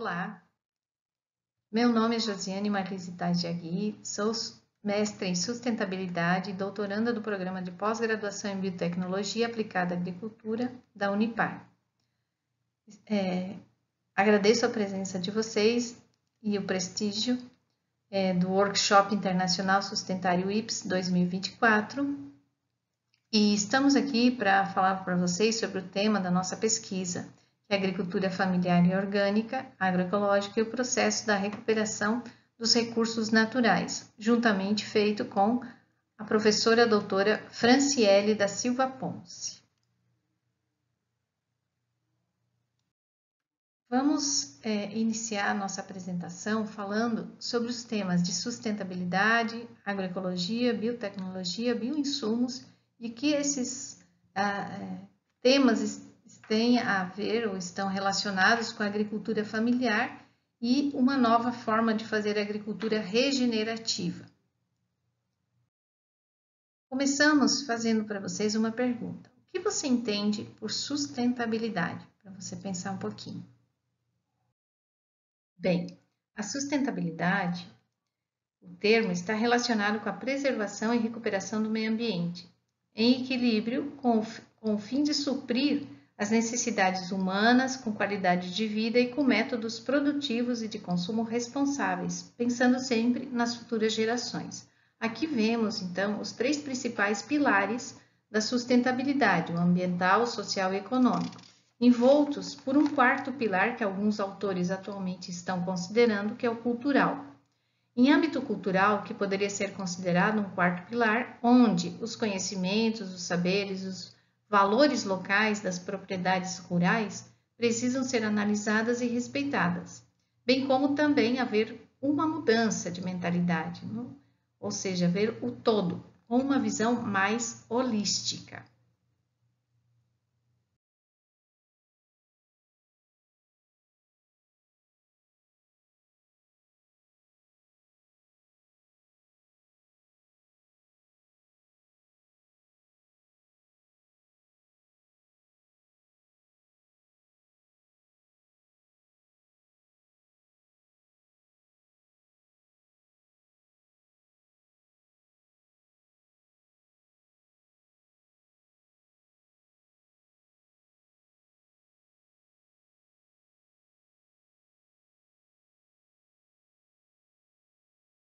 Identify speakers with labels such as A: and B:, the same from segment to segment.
A: Olá, meu nome é Josiane Marlise Tais de Agui, sou mestre em sustentabilidade e doutoranda do programa de pós-graduação em biotecnologia aplicada à agricultura da Unipar. Agradeço a presença de vocês e o prestígio do Workshop Internacional Sustentário IPS 2024 e estamos aqui para falar para vocês sobre o tema da nossa pesquisa, que é a agricultura familiar e orgânica, agroecológica e o processo da recuperação dos recursos naturais, juntamente feito com a professora doutora Franciele da Silva Ponce. Vamos iniciar a nossa apresentação falando sobre os temas de sustentabilidade, agroecologia, biotecnologia, bioinsumos e que esses temas têm a ver ou estão relacionados com a agricultura familiar e uma nova forma de fazer agricultura regenerativa. Começamos fazendo para vocês uma pergunta. O que você entende por sustentabilidade? Para você pensar um pouquinho. Bem, a sustentabilidade, o termo está relacionado com a preservação e recuperação do meio ambiente, em equilíbrio com o fim de suprir as necessidades humanas com qualidade de vida e com métodos produtivos e de consumo responsáveis, pensando sempre nas futuras gerações. Aqui vemos, então, os três principais pilares da sustentabilidade, o ambiental, o social e econômico, envoltos por um quarto pilar que alguns autores atualmente estão considerando, que é o cultural. Em âmbito cultural, que poderia ser considerado um quarto pilar, onde os conhecimentos, os saberes, os valores locais das propriedades rurais precisam ser analisadas e respeitadas, bem como também haver uma mudança de mentalidade, ou seja, ver o todo com uma visão mais holística.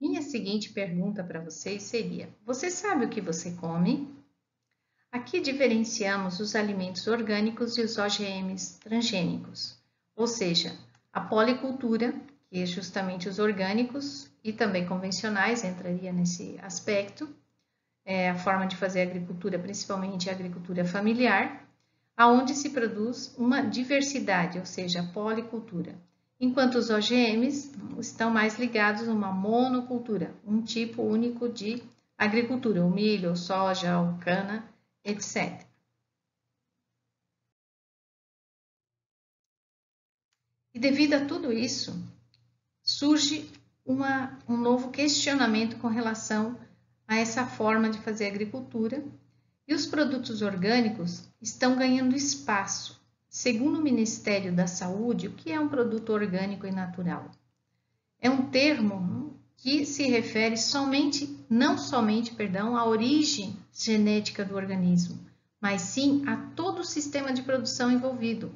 A: Minha seguinte pergunta para vocês seria: você sabe o que você come? Aqui diferenciamos os alimentos orgânicos e os OGMs transgênicos, ou seja, a policultura, que é justamente os orgânicos e também convencionais, entraria nesse aspecto, a forma de fazer agricultura, principalmente a agricultura familiar, aonde se produz uma diversidade, ou seja, a policultura. Enquanto os OGMs estão mais ligados a uma monocultura, um tipo único de agricultura, o milho, o soja, a cana, etc. E devido a tudo isso, surge um novo questionamento com relação a essa forma de fazer agricultura e os produtos orgânicos estão ganhando espaço. Segundo o Ministério da Saúde, o que é um produto orgânico e natural? É um termo que se refere não somente à origem genética do organismo, mas sim a todo o sistema de produção envolvido,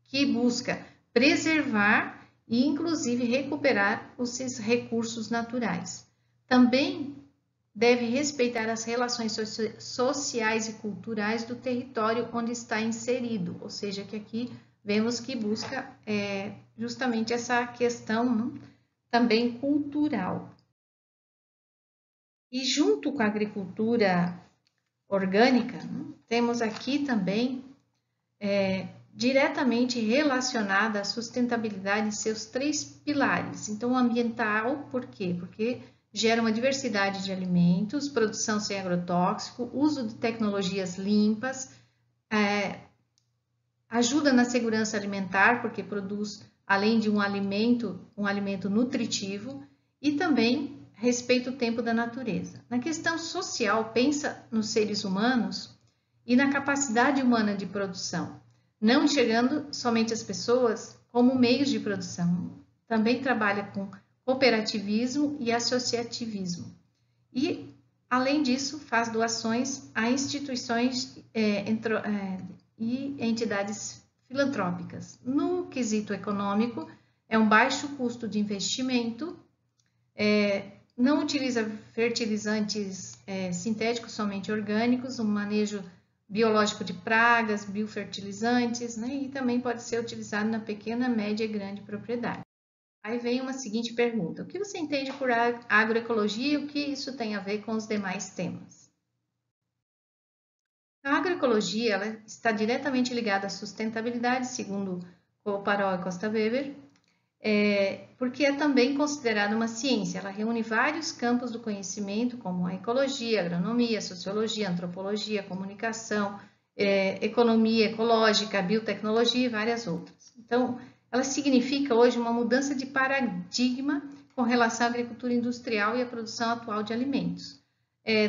A: que busca preservar e, inclusive, recuperar os recursos naturais. Também deve respeitar as relações sociais e culturais do território onde está inserido, ou seja, que aqui vemos que busca justamente essa questão também cultural. E junto com a agricultura orgânica, temos aqui também diretamente relacionada à sustentabilidade seus três pilares. Então, ambiental, por quê? Porque gera uma diversidade de alimentos, produção sem agrotóxico, uso de tecnologias limpas, ajuda na segurança alimentar, porque produz, além de um alimento nutritivo, e também respeita o tempo da natureza. Na questão social, pensa nos seres humanos e na capacidade humana de produção, não enxergando somente as pessoas como meios de produção. Também trabalha com cooperativismo e associativismo. E, além disso, faz doações a instituições e entidades filantrópicas. No quesito econômico, é um baixo custo de investimento, não utiliza fertilizantes sintéticos, somente orgânicos, um manejo biológico de pragas, biofertilizantes, né? E também pode ser utilizado na pequena, média e grande propriedade. Aí vem uma seguinte pergunta: o que você entende por agroecologia e o que isso tem a ver com os demais temas? A agroecologia ela está diretamente ligada à sustentabilidade, segundo Couparol e Costa Weber, porque é também considerada uma ciência. Ela reúne vários campos do conhecimento, como a ecologia, a agronomia, a sociologia, a antropologia, a comunicação, economia ecológica, a biotecnologia e várias outras. Então, ela significa hoje uma mudança de paradigma com relação à agricultura industrial e à produção atual de alimentos.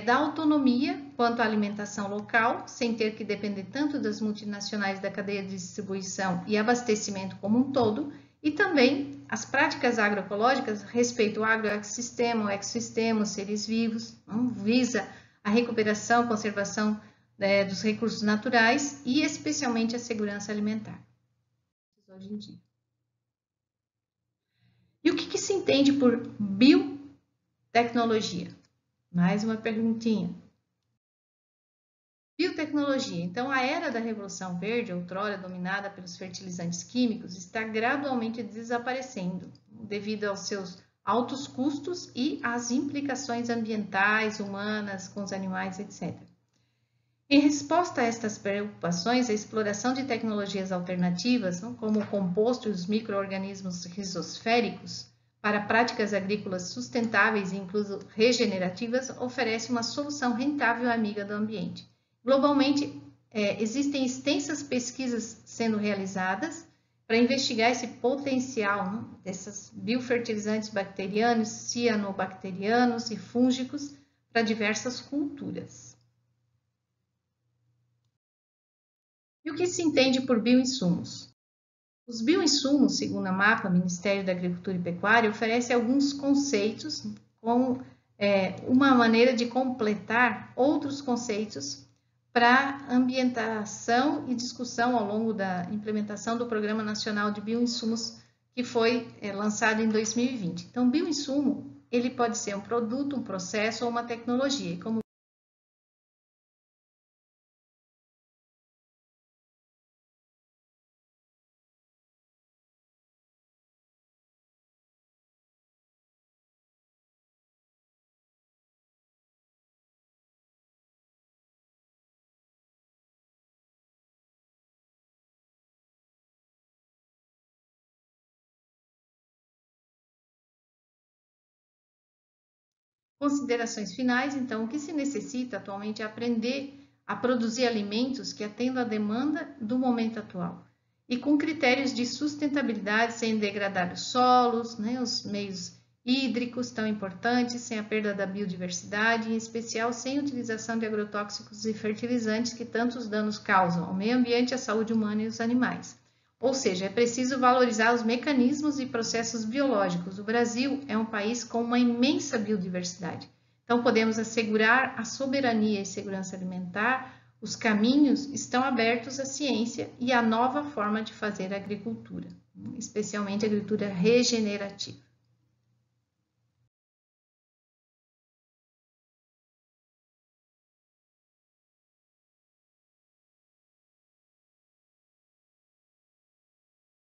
A: Dá autonomia quanto à alimentação local, sem ter que depender tanto das multinacionais da cadeia de distribuição e abastecimento como um todo, e também as práticas agroecológicas respeitam o agroecossistema, o ecossistema, os seres vivos, visa a recuperação, conservação dos recursos naturais e especialmente a segurança alimentar. Hoje em dia. E o que se entende por biotecnologia? Mais uma perguntinha. Biotecnologia. Então, a era da Revolução Verde, outrora dominada pelos fertilizantes químicos, está gradualmente desaparecendo devido aos seus altos custos e às implicações ambientais, humanas, com os animais, etc. Em resposta a estas preocupações, a exploração de tecnologias alternativas, como o composto e os micro-organismos rizosféricos, para práticas agrícolas sustentáveis e incluso regenerativas, oferece uma solução rentável e amiga do ambiente. Globalmente, existem extensas pesquisas sendo realizadas para investigar esse potencial desses biofertilizantes bacterianos, cianobacterianos e fúngicos para diversas culturas. E o que se entende por bioinsumos? Os bioinsumos, segundo a MAPA, Ministério da Agricultura e Pecuária, oferece alguns conceitos com uma maneira de completar outros conceitos para ambientação e discussão ao longo da implementação do Programa Nacional de Bioinsumos, que foi lançado em 2020. Então, bioinsumo, ele pode ser um produto, um processo ou uma tecnologia. Como considerações finais, então, o que se necessita atualmente é aprender a produzir alimentos que atendam à demanda do momento atual e com critérios de sustentabilidade, sem degradar os solos, os meios hídricos tão importantes, sem a perda da biodiversidade, em especial sem utilização de agrotóxicos e fertilizantes que tantos danos causam ao meio ambiente, à saúde humana e aos animais. Ou seja, é preciso valorizar os mecanismos e processos biológicos. O Brasil é um país com uma imensa biodiversidade. Então, podemos assegurar a soberania e segurança alimentar. Os caminhos estão abertos à ciência e à nova forma de fazer agricultura, especialmente a agricultura regenerativa.